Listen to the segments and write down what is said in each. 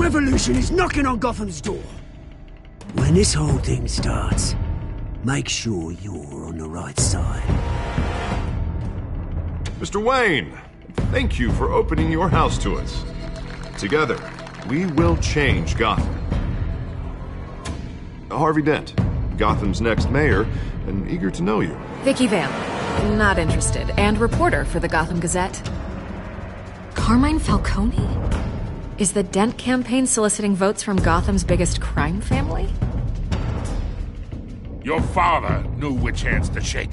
revolution is knocking on Gotham's door. When this whole thing starts, make sure you're on the right side. Mr. Wayne, thank you for opening your house to us. Together, we will change Gotham. Harvey Dent, Gotham's next mayor, and eager to know you. Vicky Vale, not interested, and reporter for the Gotham Gazette. Carmine Falcone? Is the Dent campaign soliciting votes from Gotham's biggest crime family? Your father knew which hands to shake.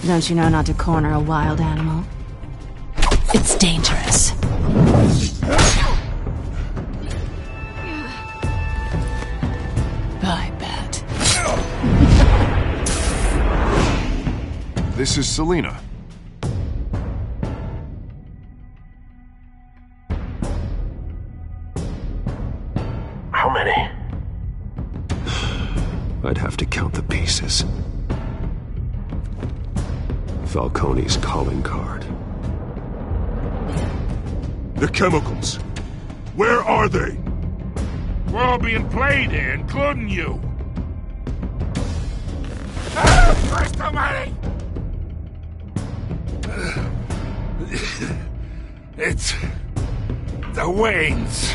Don't you know not to corner a wild animal? It's dangerous. I bet. This is Selina. How many? I'd have to count the pieces. Falcone's calling card. The chemicals. Where are they? We're all being played here, including you. Christ almighty! It's the Waynes.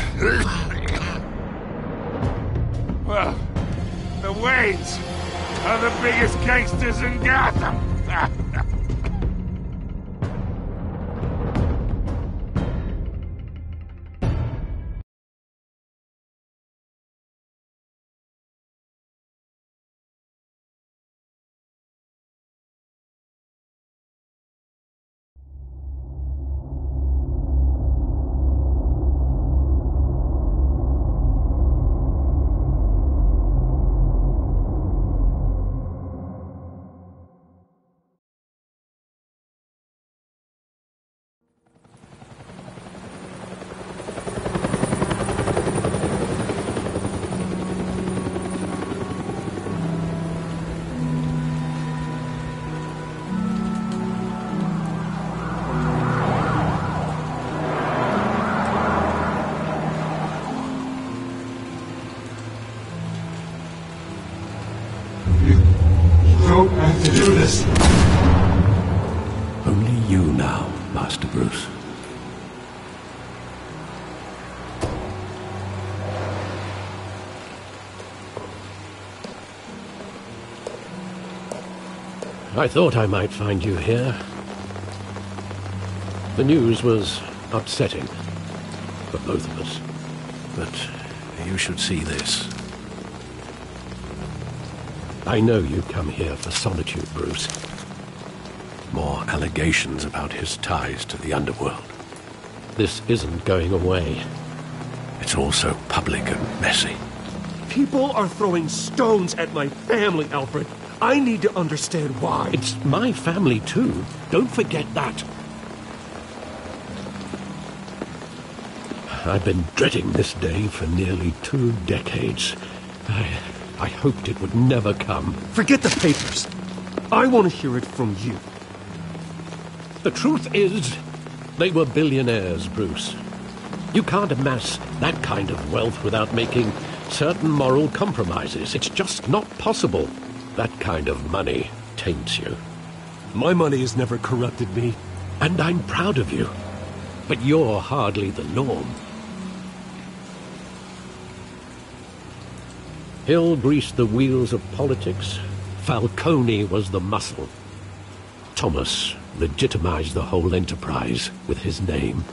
Well, the Waynes are the biggest gangsters in Gotham. don't have to do this. Only you now, Master Bruce. I thought I might find you here. The news was upsetting for both of us. But you should see this. I know you come here for solitude, Bruce. More allegations about his ties to the underworld. This isn't going away. It's all so public and messy. People are throwing stones at my family, Alfred. I need to understand why. It's my family, too. Don't forget that. I've been dreading this day for nearly 2 decades. I hoped it would never come. Forget the papers. I want to hear it from you. The truth is, they were billionaires, Bruce. You can't amass that kind of wealth without making certain moral compromises. It's just not possible. That kind of money taints you. My money has never corrupted me. And I'm proud of you. But you're hardly the norm. Hill greased the wheels of politics. Falcone was the muscle. Thomas legitimized the whole enterprise with his name.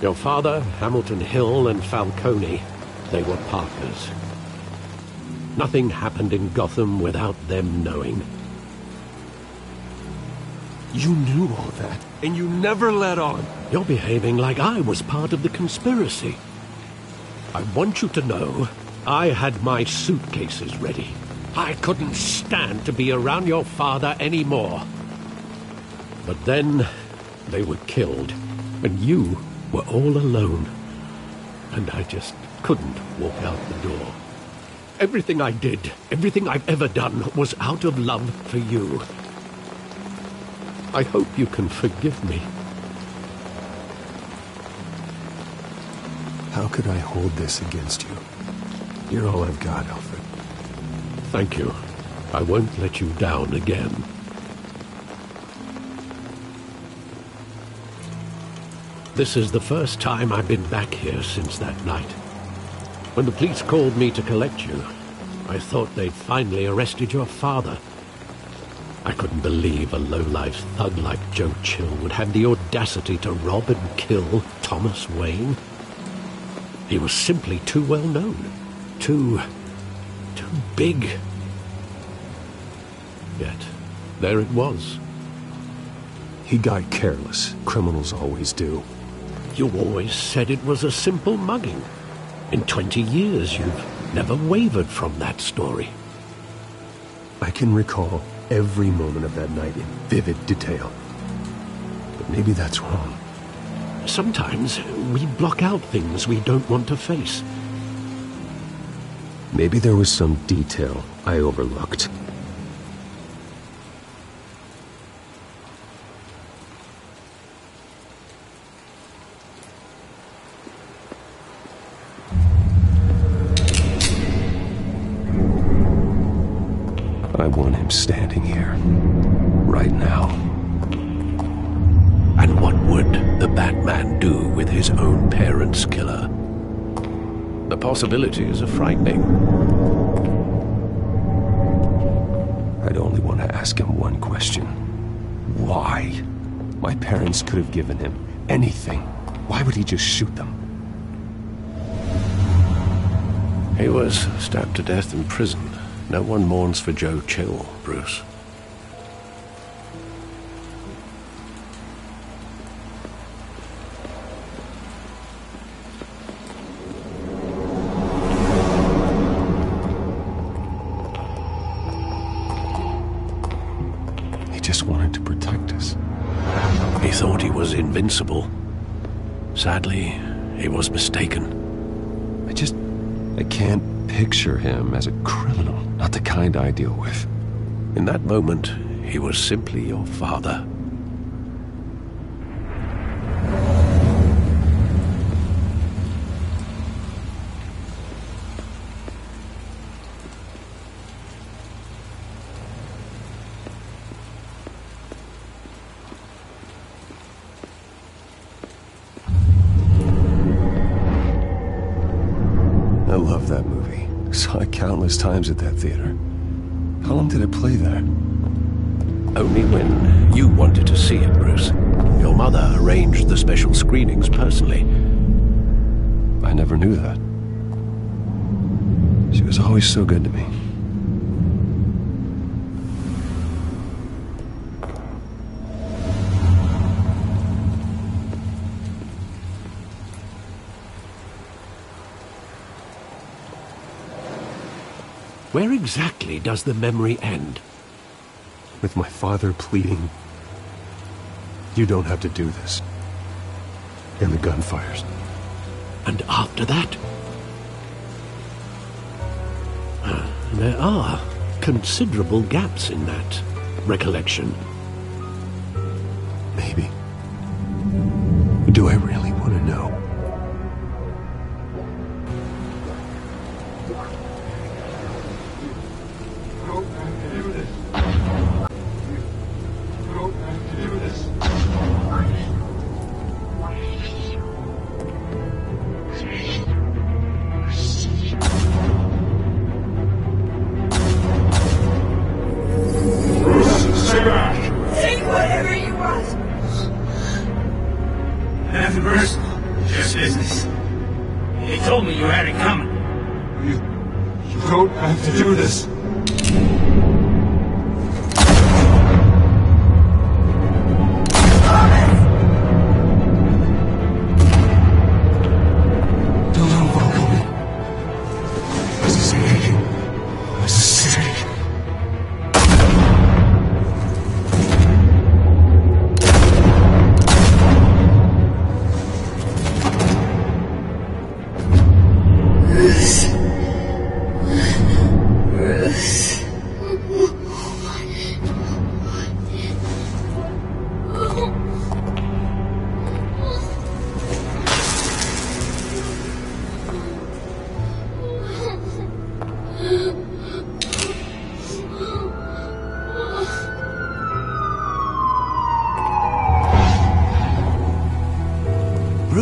Your father, Hamilton Hill, and Falcone, they were partners. Nothing happened in Gotham without them knowing. You knew all that, and you never let on. You're behaving like I was part of the conspiracy. I want you to know I had my suitcases ready. I couldn't stand to be around your father anymore. But then they were killed, and you were all alone. And I just couldn't walk out the door. Everything I did, everything I've ever done, was out of love for you. I hope you can forgive me. How could I hold this against you? You're all I've got, Alfred. Thank you. I won't let you down again. This is the first time I've been back here since that night. When the police called me to collect you, I thought they'd finally arrested your father. I couldn't believe a low-life thug like Joe Chill would have the audacity to rob and kill Thomas Wayne. He was simply too well known. Too big. Yet, there it was. He got careless. Criminals always do. You always said it was a simple mugging. In 20 years, you've never wavered from that story. I can recall every moment of that night in vivid detail. But maybe that's wrong. Sometimes we block out things we don't want to face. Maybe there was some detail I overlooked. I want him standing here, right now. And what would the Batman do with his own parents' killer? The possibilities are frightening. I'd only want to ask him one question. Why? My parents could have given him anything. Why would he just shoot them? He was stabbed to death in prison. No one mourns for Joe Chill, Bruce. He just wanted to protect us. He thought he was invincible. Sadly, he was mistaken. I can't picture him as a criminal. Not the kind I deal with. In that moment, he was simply your father. I love that movie. Saw it countless times at that theater. How long did it play there? Only when you wanted to see it, Bruce. Your mother arranged the special screenings personally. I never knew that. She was always so good to me. Where exactly does the memory end? With my father pleading, "You don't have to do this." And the gunfires. And after that? There are considerable gaps in that recollection. Maybe. Do I really want to know? Stay back!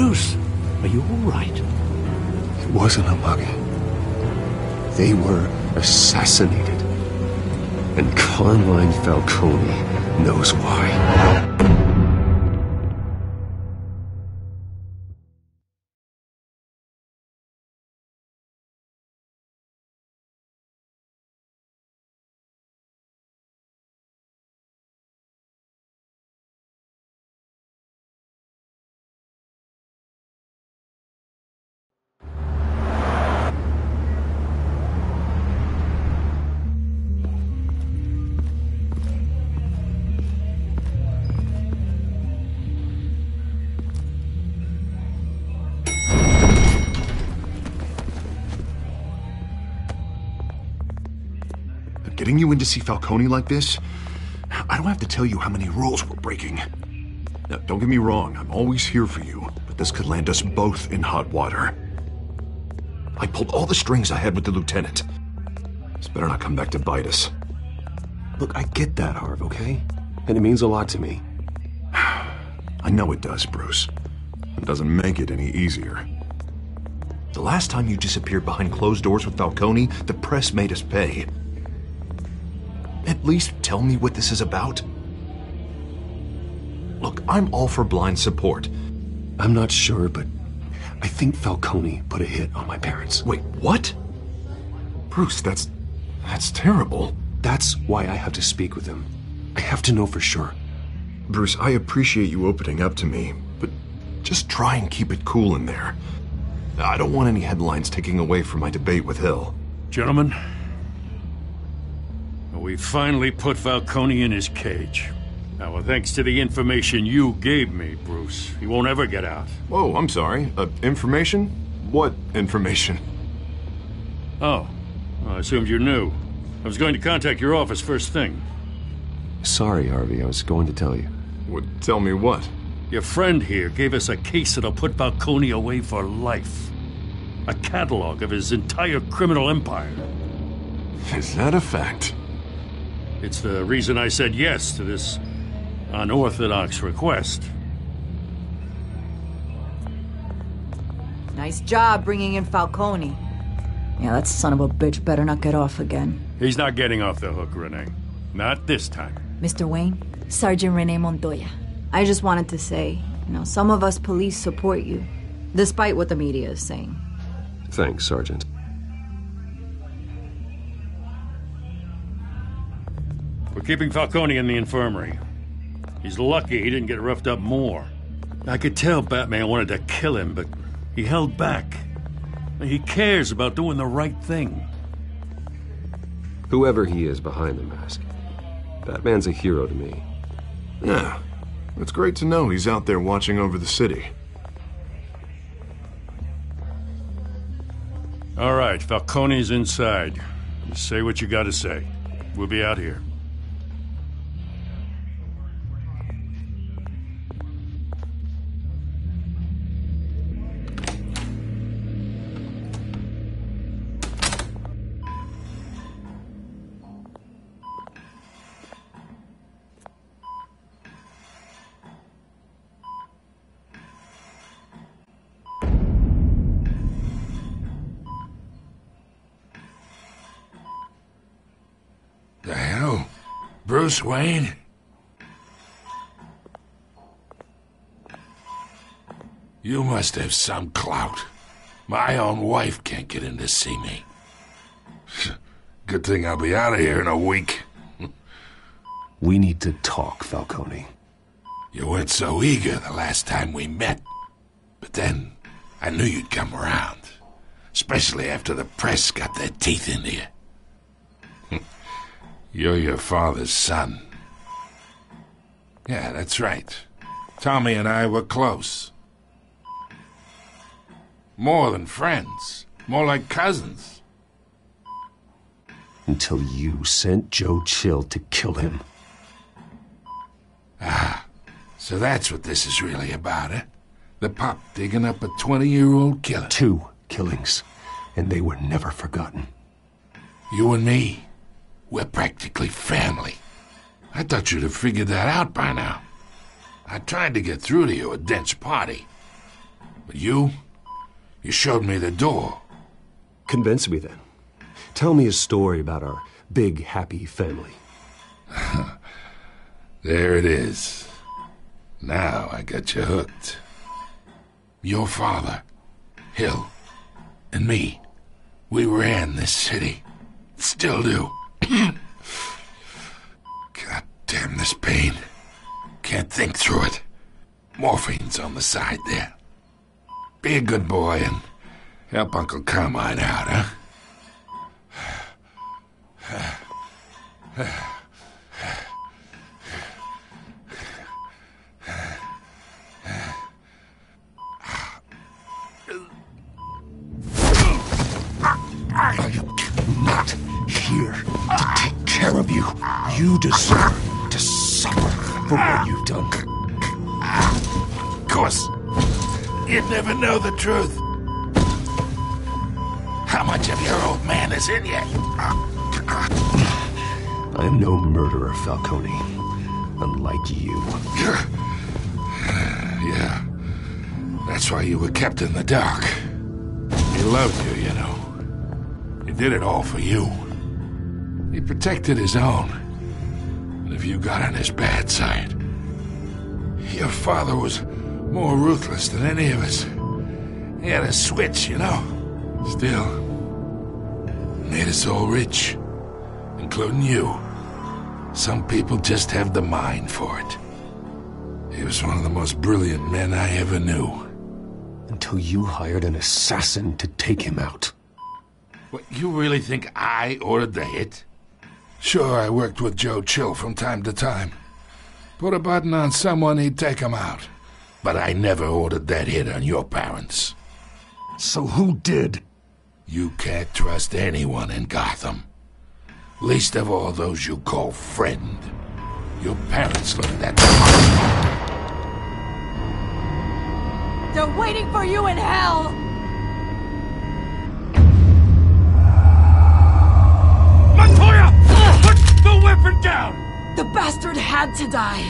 Bruce, are you all right? It wasn't a mugging. They were assassinated. And Carmine Falcone knows why. Getting you in to see Falcone like this? I don't have to tell you how many rules we're breaking. Now, don't get me wrong, I'm always here for you, but this could land us both in hot water. I pulled all the strings I had with the lieutenant. This better not come back to bite us. Look, I get that, Harv, okay? And it means a lot to me. I know it does, Bruce. It doesn't make it any easier. The last time you disappeared behind closed doors with Falcone, the press made us pay. At least tell me what this is about. Look, I'm all for blind support. I'm not sure, but I think Falcone put a hit on my parents. Wait, what? Bruce, that's terrible. That's why I have to speak with him. I have to know for sure. Bruce, I appreciate you opening up to me, but just try and keep it cool in there. I don't want any headlines taking away from my debate with Hill. Gentlemen, we finally put Falcone in his cage. Now, thanks to the information you gave me, Bruce, he won't ever get out. Whoa, I'm sorry. Information? What information? Oh, well, I assumed you knew. I was going to contact your office first thing. Sorry, Harvey, I was going to tell you. Would tell me what? Your friend here gave us a case that'll put Falcone away for life. A catalog of his entire criminal empire. Is that a fact? It's the reason I said yes to this unorthodox request. Nice job bringing in Falcone. Yeah, that son of a bitch better not get off again. He's not getting off the hook, Renee. Not this time. Mr. Wayne, Sergeant Renee Montoya. I just wanted to say, some of us police support you, despite what the media is saying. Thanks, Sergeant. We're keeping Falcone in the infirmary. He's lucky he didn't get roughed up more. I could tell Batman wanted to kill him, but he held back. He cares about doing the right thing. Whoever he is behind the mask, Batman's a hero to me. Yeah, it's great to know he's out there watching over the city. All right, Falcone's inside. Just say what you gotta say. We'll be out here. The hell? Bruce Wayne? You must have some clout. My own wife can't get in to see me. Good thing I'll be out of here in a week. We need to talk, Falcone. You weren't so eager the last time we met. But then, I knew you'd come around. Especially after the press got their teeth into you. You're your father's son. Yeah, that's right. Tommy and I were close. More than friends. More like cousins. Until you sent Joe Chill to kill him. Ah, so that's what this is really about, eh? The pup digging up a 20-year-old killer. 2 killings, and they were never forgotten. You and me, we're practically family. I thought you'd have figured that out by now. I tried to get through to you at Dent's party. But you showed me the door. Convince me then. Tell me a story about our big, happy family. There it is. Now I got you hooked. Your father, Hill, and me, we ran this city. Still do. God damn this pain. Can't think through it. Morphine's on the side there. Be a good boy and help Uncle Carmine out, huh? I am not here to take care of you. You deserve to suffer for what you've done. Of course, you'd never know the truth. How much of your old man is in you? I am no murderer, Falcone. Unlike you. Yeah. That's why you were kept in the dark. He loved you, you know. He did it all for you. He protected his own. And if you got on his bad side, your father was more ruthless than any of us. He had a switch, you know. Still, made us all rich, including you. Some people just have the mind for it. He was one of the most brilliant men I ever knew. Until you hired an assassin to take him out. What, you really think I ordered the hit? Sure, I worked with Joe Chill from time to time. Put a button on someone, he'd take him out. But I never ordered that hit on your parents. So who did? You can't trust anyone in Gotham. Least of all those you call friend. Your parents looked at them. They're waiting for you in hell! Montoya! Put the weapon down! The bastard had to die.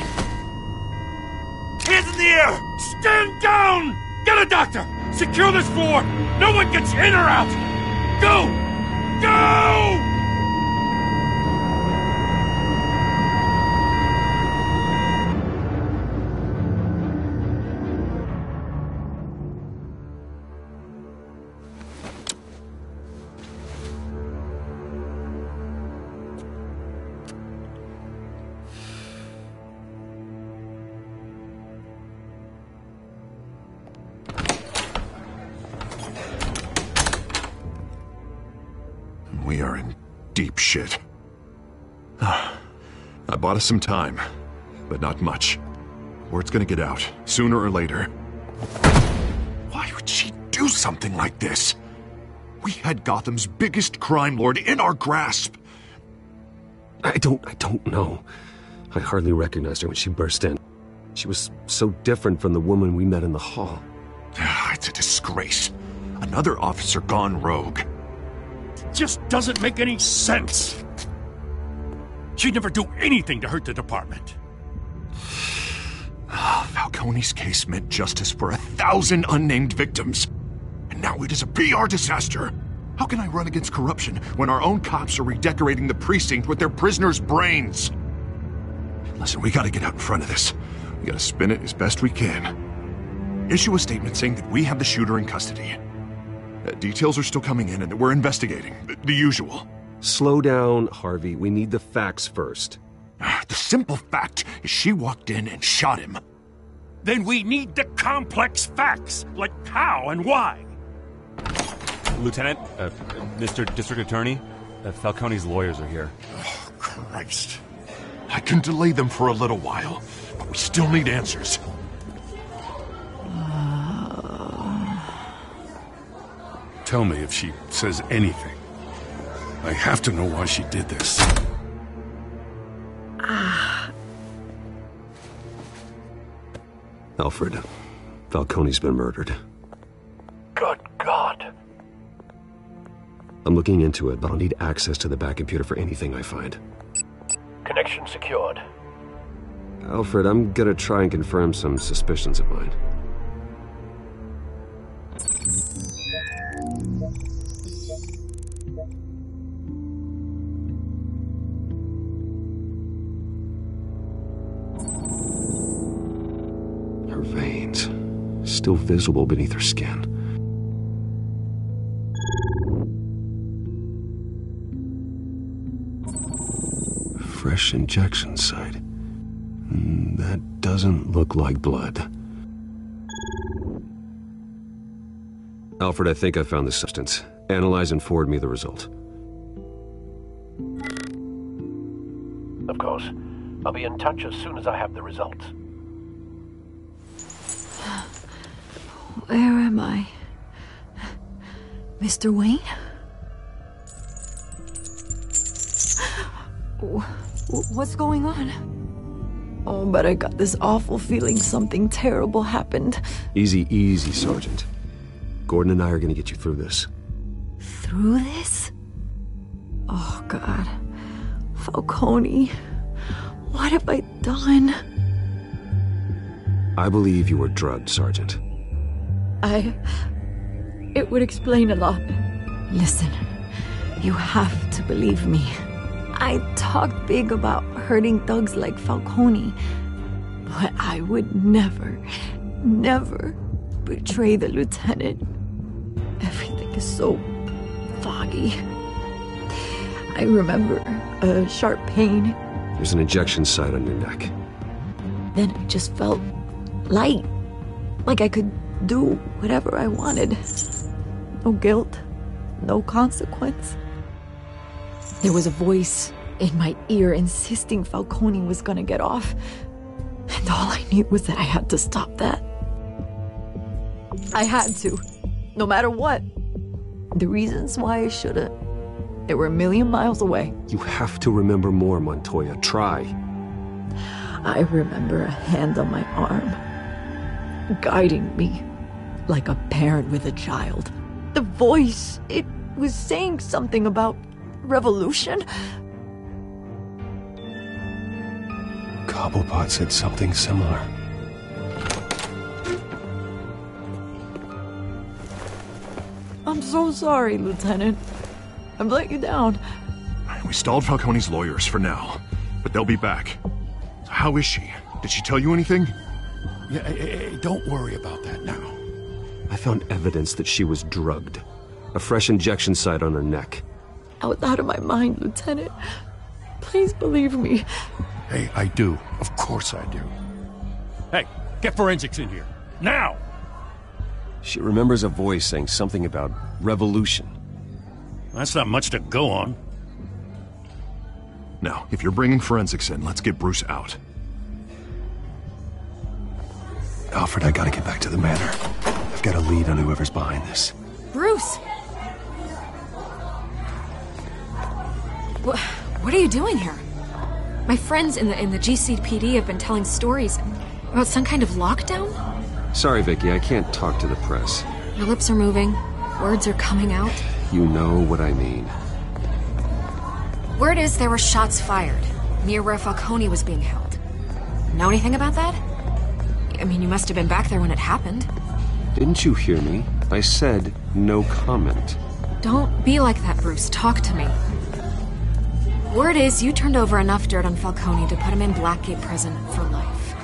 Hands in the air! Stand down! Get a doctor! Secure this floor! No one gets in or out! Go! Go! We are in deep shit. I bought us some time, but not much. Word's gonna get out, sooner or later. Why would she do something like this? We had Gotham's biggest crime lord in our grasp. I don't know. I hardly recognized her when she burst in. She was so different from the woman we met in the hall. It's a disgrace. Another officer gone rogue. Just doesn't make any sense. She'd never do anything to hurt the department. Falcone's case meant justice for 1,000 unnamed victims. And now it is a PR disaster. How can I run against corruption when our own cops are redecorating the precinct with their prisoners' brains? Listen, we gotta get out in front of this. We gotta spin it as best we can. Issue a statement saying that we have the shooter in custody. Details are still coming in and that we're investigating. The usual. Slow down, Harvey. We need the facts first. The simple fact is she walked in and shot him. Then we need the complex facts, like how and why. Lieutenant, Mr. District Attorney, Falcone's lawyers are here. Oh, Christ. I can delay them for a little while, but we still need answers. Tell me if she says anything. I have to know why she did this. Alfred, Falcone's been murdered. Good God. I'm looking into it, but I'll need access to the back computer for anything I find. Connection secured. Alfred, I'm gonna try and confirm some suspicions of mine. still visible beneath her skin. Fresh injection site. That doesn't look like blood. Alfred, I think I found the substance. Analyze and forward me the result. Of course. I'll be in touch as soon as I have the results. Where am I? Mr. Wayne? What's going on? Oh, but I got this awful feeling something terrible happened. Easy, easy, Sergeant. Gordon and I are gonna get you through this. Through this? Oh, God. Falcone. What have I done? I believe you were drugged, Sergeant. It would explain a lot. Listen, you have to believe me. I talked big about hurting thugs like Falcone, but I would never betray the lieutenant. Everything is so foggy. I remember a sharp pain. There's an injection site on your neck. Then I just felt light, like I could do whatever I wanted. No guilt, no consequence. There was a voice in my ear insisting Falcone was gonna get off. And all I knew was that I had to stop that. I had to, no matter what. The reasons why I shouldn't, they were a million miles away. You have to remember more, Montoya. Try. I remember a hand on my arm, guiding me like a parent with a child. The voice, it was saying something about revolution. Cobblepot said something similar. I'm so sorry, Lieutenant. I've let you down. We stalled Falcone's lawyers for now, but they'll be back. So how is she? Did she tell you anything? Yeah, hey, don't worry about that now. I found evidence that she was drugged. A fresh injection site on her neck. I was out of my mind, Lieutenant. Please believe me. Hey, I do. Of course I do. Hey, get forensics in here. Now! She remembers a voice saying something about revolution. That's not much to go on. Now, if you're bringing forensics in, let's get Bruce out. Alfred, I gotta get back to the manor. I've got a lead on whoever's behind this. Bruce! What are you doing here? My friends in the GCPD have been telling stories about some kind of lockdown? Sorry, Vicky, I can't talk to the press. Your lips are moving. Words are coming out. You know what I mean. Word is there were shots fired near where Falcone was being held. Know anything about that? I mean, you must have been back there when it happened. Didn't you hear me? I said no comment. Don't be like that, Bruce. Talk to me. Word is you turned over enough dirt on Falcone to put him in Blackgate prison for life.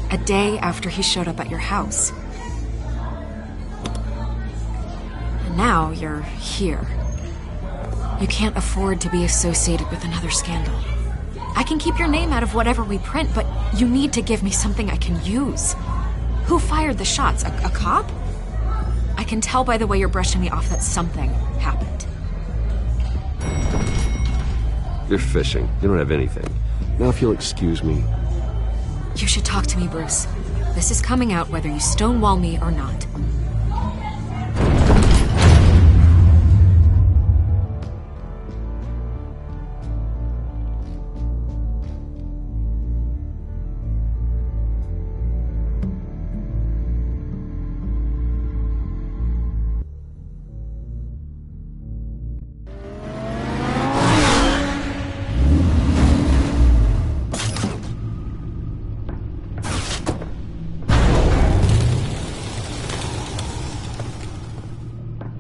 A day after he showed up at your house. And now you're here. You can't afford to be associated with another scandal. I can keep your name out of whatever we print, but you need to give me something I can use. Who fired the shots? A cop? I can tell by the way you're brushing me off that something happened. You're fishing. You don't have anything. Now if you'll excuse me. You should talk to me, Bruce. This is coming out whether you stonewall me or not.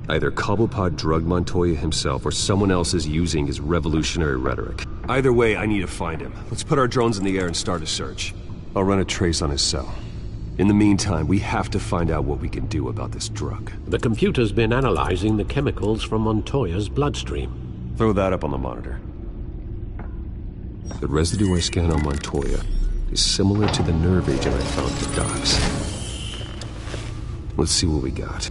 Either Cobblepot drugged Montoya himself or someone else is using his revolutionary rhetoric. Either way, I need to find him. Let's put our drones in the air and start a search. I'll run a trace on his cell. In the meantime, we have to find out what we can do about this drug. The computer's been analyzing the chemicals from Montoya's bloodstream. Throw that up on the monitor. The residue I scanned on Montoya is similar to the nerve agent I found at the docks. Let's see what we got.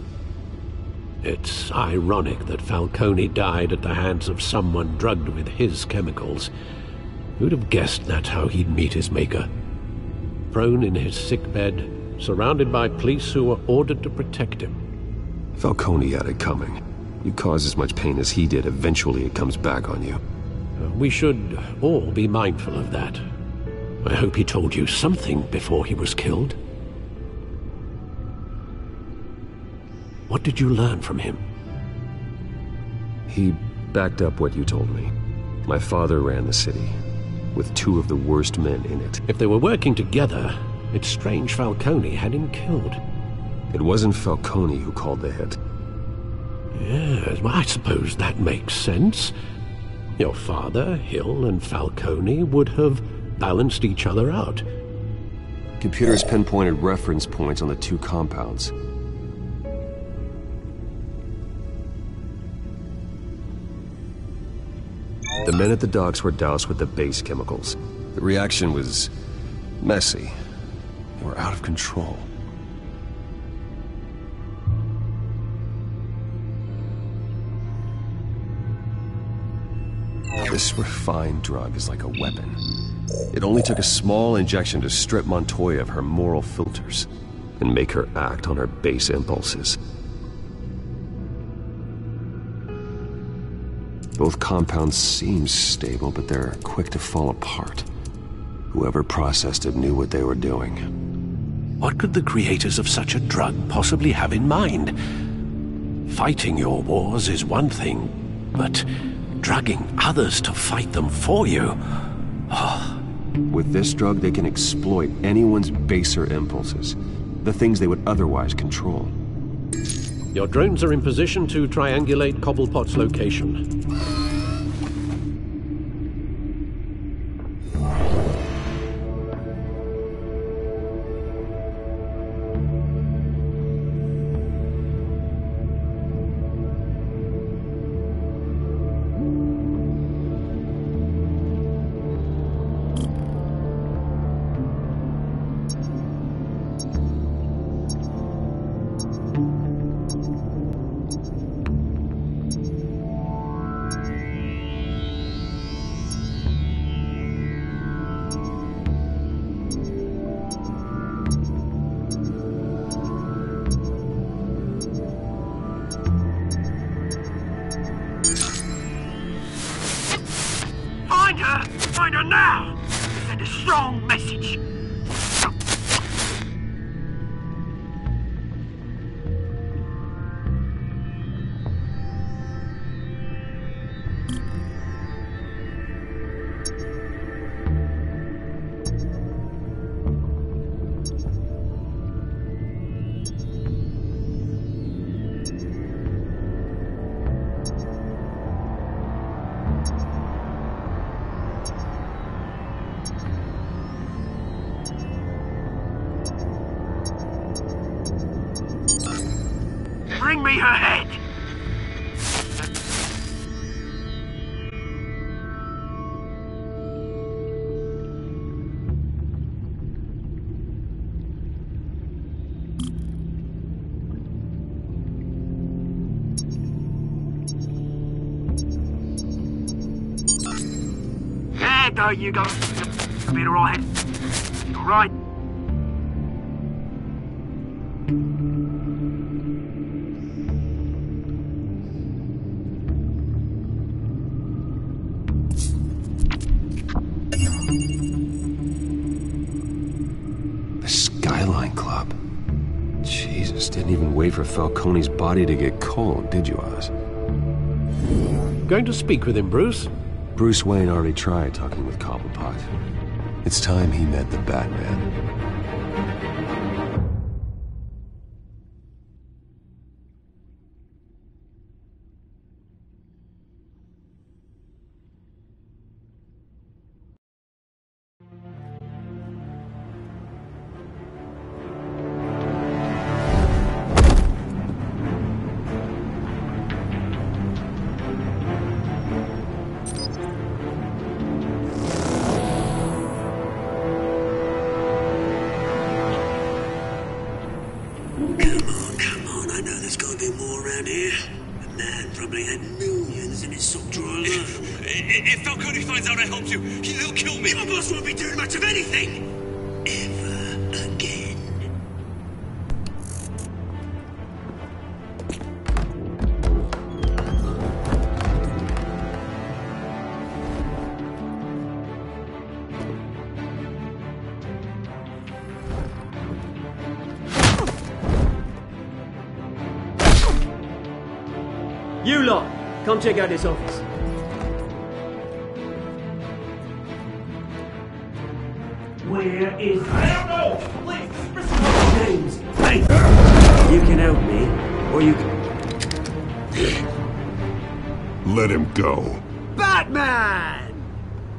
It's ironic that Falcone died at the hands of someone drugged with his chemicals. Who'd have guessed that's how he'd meet his maker? Prone in his sickbed, surrounded by police who were ordered to protect him. Falcone had it coming. You cause as much pain as he did, eventually it comes back on you. We should all be mindful of that. I hope he told you something before he was killed. What did you learn from him? He backed up what you told me. My father ran the city, with two of the worst men in it. If they were working together, it's strange Falcone had him killed. It wasn't Falcone who called the hit. Yes, well, I suppose that makes sense. Your father, Hill, and Falcone would have balanced each other out. Computers pinpointed reference points on the two compounds. The men at the docks were doused with the base chemicals. The reaction was messy. They were out of control. This refined drug is like a weapon. It only took a small injection to strip Montoya of her moral filters and make her act on her base impulses. Both compounds seem stable, but they're quick to fall apart. Whoever processed it knew what they were doing. What could the creators of such a drug possibly have in mind? Fighting your wars is one thing, but drugging others to fight them for you? Oh. With this drug, they can exploit anyone's baser impulses, the things they would otherwise control. Your drones are in position to triangulate Cobblepot's location. Find her now! Send a strong message. Bring me her head! There you go. Be alright. Alright. Didn't even wait for Falcone's body to get cold, did you, Oz? Going to speak with him, Bruce? Bruce Wayne already tried talking with Cobblepot. It's time he met the Batman. more around here. The man probably had millions in his sock drawer alone. If Falcone finds out I helped you, he'll kill me. Your boss won't be doing much of anything. Ever again. You lot, come check out this office. Where is... I don't know! Please, James, hey! You can help me, or you can... Let him go. Batman!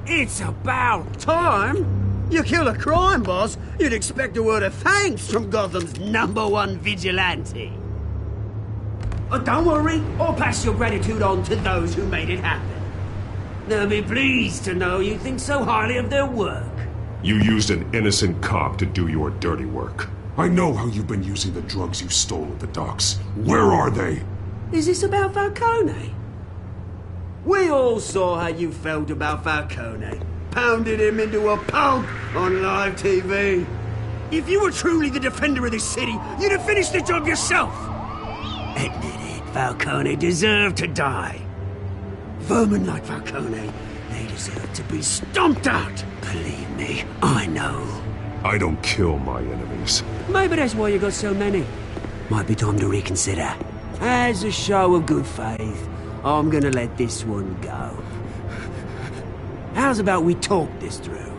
It's about time! You kill a crime boss, you'd expect a word of thanks from Gotham's #1 vigilante. Oh, don't worry, I'll pass your gratitude on to those who made it happen. They'll be pleased to know you think so highly of their work. You used an innocent cop to do your dirty work. I know how you've been using the drugs you stole at the docks. Where are they? Is this about Falcone? We all saw how you felt about Falcone. Pounded him into a pulp on live TV. If you were truly the defender of this city, you'd have finished the job yourself. Admit it, Falcone deserved to die. Vermin like Falcone, they deserve to be stomped out. Believe me, I know. I don't kill my enemies. Maybe that's why you got so many. Might be time to reconsider. As a show of good faith, I'm gonna let this one go. How's about we talk this through?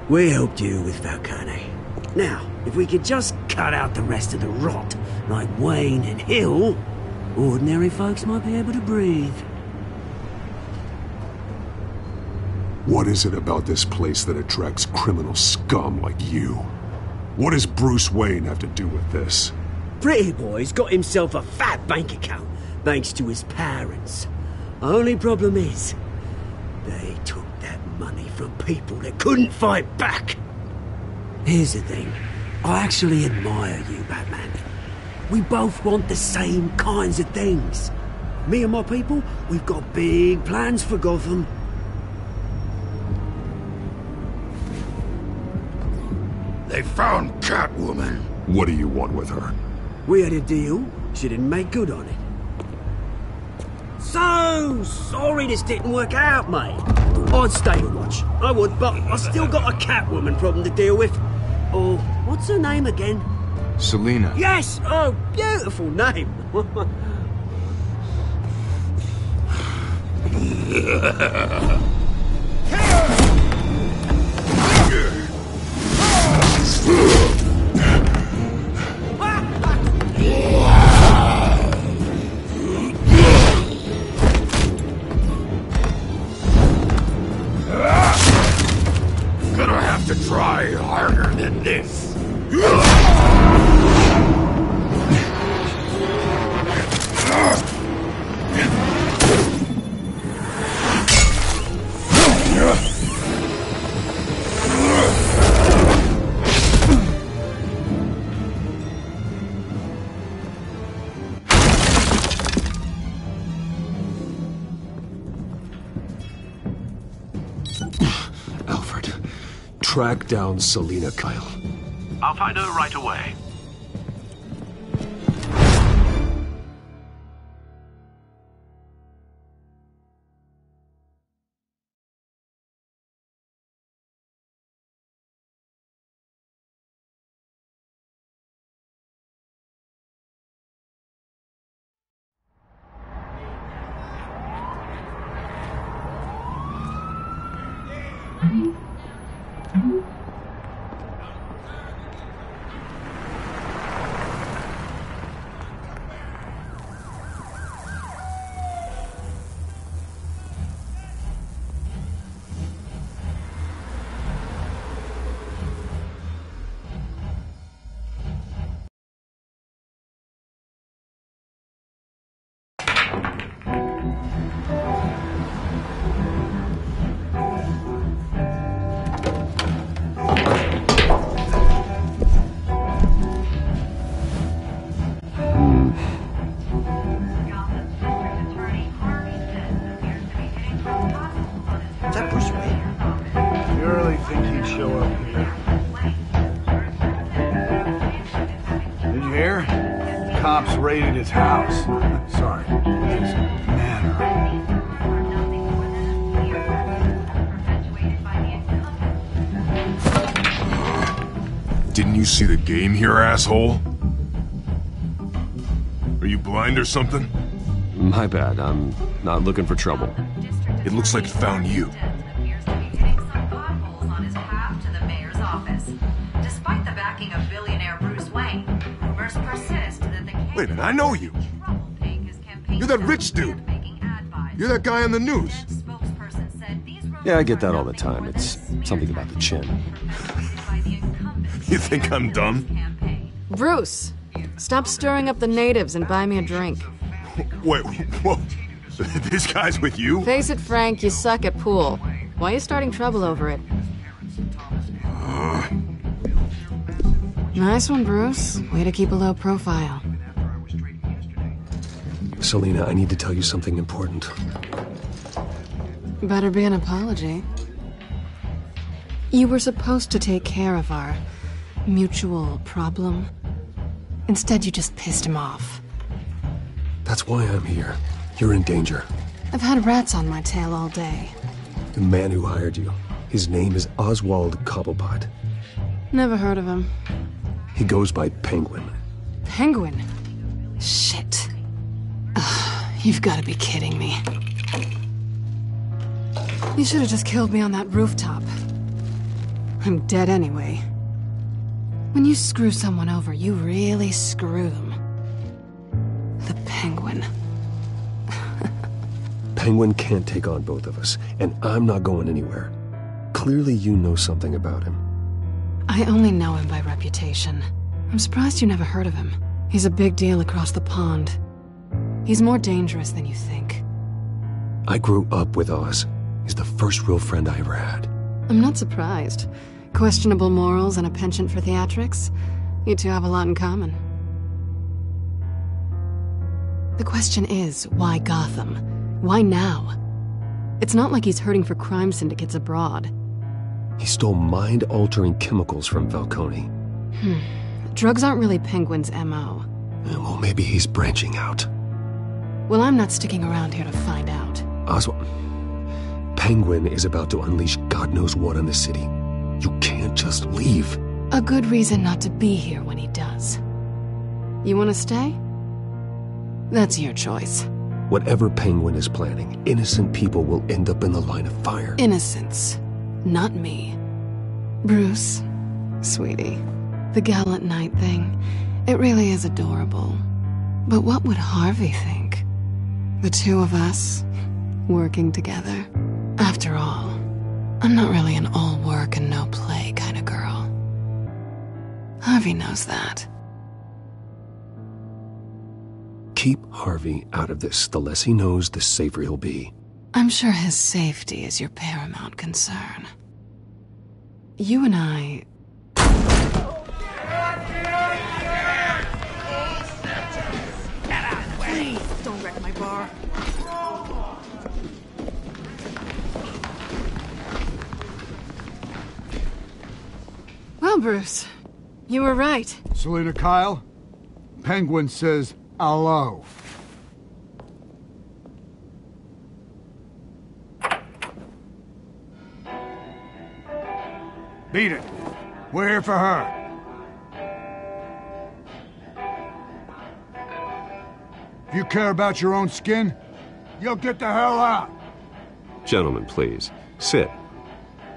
We helped you with Falcone. Now, if we could just cut out the rest of the rot, like Wayne and Hill, ordinary folks might be able to breathe. What is it about this place that attracts criminal scum like you? What does Bruce Wayne have to do with this? Pretty Boy's got himself a fat bank account, thanks to his parents. Only problem is, they took that money from people that couldn't fight back. Here's the thing. I actually admire you, Batman. We both want the same kinds of things. Me and my people, we've got big plans for Gotham. They found Catwoman. What do you want with her? We had a deal. She didn't make good on it. So sorry this didn't work out, mate. I'd stay to watch. I would, but I still got a Catwoman problem to deal with. Oh, what's her name again? Selina. Yes! Oh, beautiful name. Gonna have to try harder than this. Alfred, track down Selina Kyle. I'll find her right away. he'd show up here. Did you hear? Cops raided his house. Sorry, his manor. Didn't you see the game here, asshole? Are you blind or something? My bad, I'm not looking for trouble. It looks like it found you. Despite the backing of billionaire Bruce Wayne, rumors persist that the Wait a minute, I know you. You're that rich dude. You're that guy on the news. Yeah, I get that all the time. It's something about the chin. You think I'm dumb? Bruce, stop stirring up the natives and buy me a drink. Wait, whoa. This guy's with you? Face it, Frank, you suck at pool. Why are you starting trouble over it? Nice one, Bruce. Way to keep a low profile. Selina, I need to tell you something important. Better be an apology. You were supposed to take care of our mutual problem. Instead, you just pissed him off. That's why I'm here. You're in danger. I've had rats on my tail all day. The man who hired you, his name is Oswald Cobblepot. Never heard of him. He goes by Penguin. Penguin? Shit. Ugh, you've got to be kidding me. You should have just killed me on that rooftop. I'm dead anyway. When you screw someone over, you really screw them. The Penguin. Penguin can't take on both of us, and I'm not going anywhere. Clearly you know something about him. I only know him by reputation. I'm surprised you never heard of him. He's a big deal across the pond. He's more dangerous than you think. I grew up with Oz. He's the first real friend I ever had. I'm not surprised. Questionable morals and a penchant for theatrics. You two have a lot in common. The question is, why Gotham? Why now? It's not like he's hurting for crime syndicates abroad. He stole mind-altering chemicals from Falcone. Drugs aren't really Penguin's M.O. Well, maybe he's branching out. Well, I'm not sticking around here to find out. Oswald, Penguin is about to unleash God knows what on the city. You can't just leave. A good reason not to be here when he does. You want to stay? That's your choice. Whatever Penguin is planning, innocent people will end up in the line of fire. Innocence. Not me. Bruce, sweetie, the gallant knight thing, it really is adorable. But what would Harvey think? The two of us, working together. After all, I'm not really an all work and no play kind of girl. Harvey knows that. Keep Harvey out of this. The less he knows, the safer he'll be. I'm sure his safety is your paramount concern. You and I... Please, don't wreck my bar. Well, Bruce, you were right. Selina Kyle, Penguin says hello. Beat it. We're here for her. If you care about your own skin, you'll get the hell out. Gentlemen, please. Sit.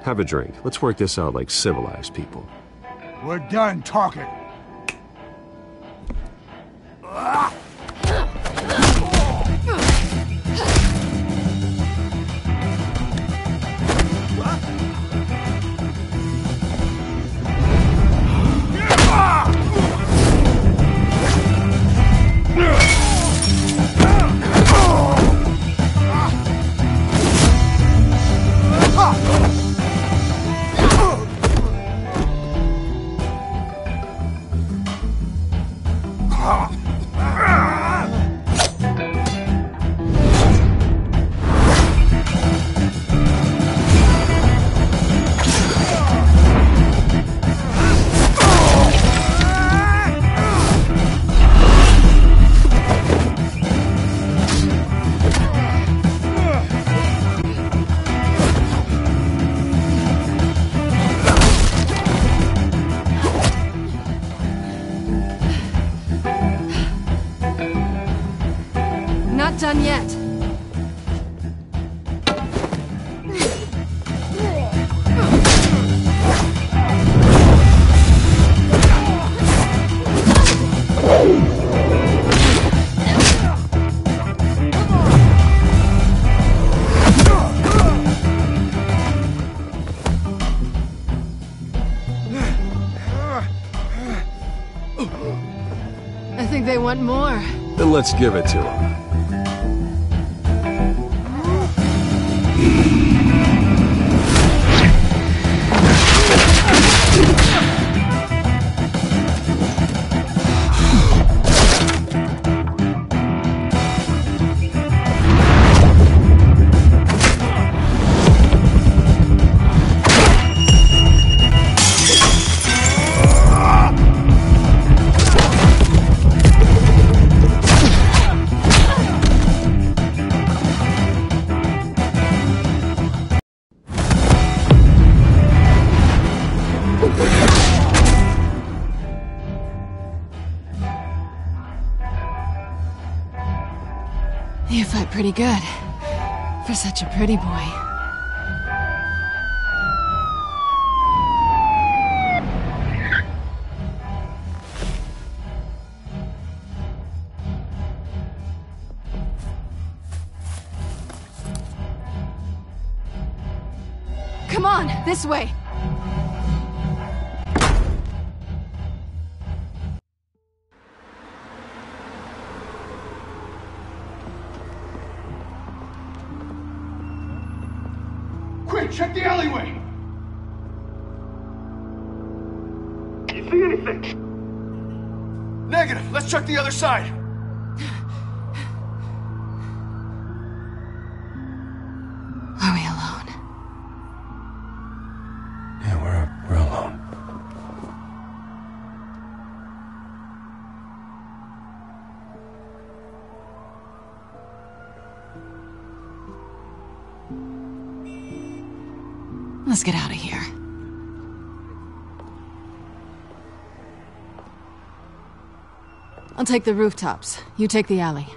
Have a drink. Let's work this out like civilized people. We're done talking. not done yet. I think they want more. Then let's give it to them. You fight pretty good. For such a pretty boy. Come on, this way! Quick, check the alleyway! You see anything? Negative. Let's check the other side. Are we alone? Yeah, we're alone. Let's get out of here. I'll take the rooftops. You take the alley.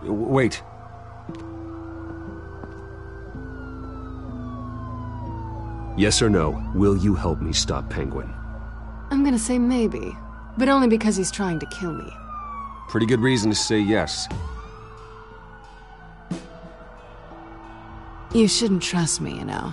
Wait. Yes or no, will you help me stop Penguin? I'm gonna say maybe, but only because he's trying to kill me. Pretty good reason to say yes. You shouldn't trust me, you know.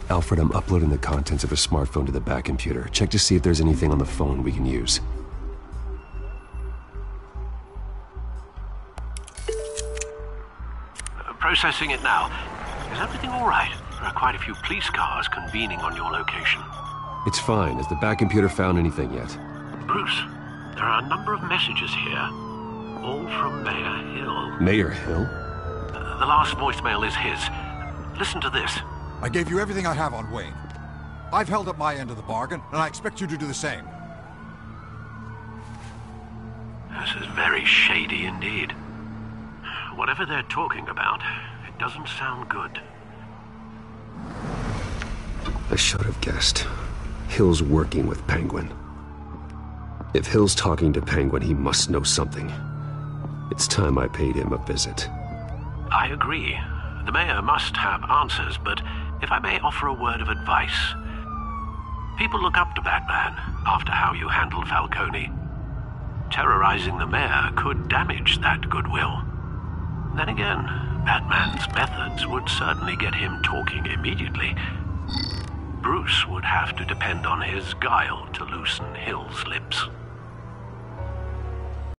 Alfred, I'm uploading the contents of a smartphone to the back computer. Check to see if there's anything on the phone we can use. Processing it now. Is everything all right? There are quite a few police cars convening on your location. It's fine. Has the back computer found anything yet? Bruce, there are a number of messages here, all from Mayor Hill. Mayor Hill? The last voicemail is his. Listen to this. I gave you everything I have on Wayne. I've held up my end of the bargain, and I expect you to do the same. This is very shady indeed. Whatever they're talking about, it doesn't sound good. I should have guessed. Hill's working with Penguin. If Hill's talking to Penguin, he must know something. It's time I paid him a visit. I agree. The mayor must have answers, but if I may offer a word of advice. People look up to Batman after how you handled Falcone. Terrorizing the mayor could damage that goodwill. Then again, Batman's methods would certainly get him talking immediately. Bruce would have to depend on his guile to loosen Hill's lips.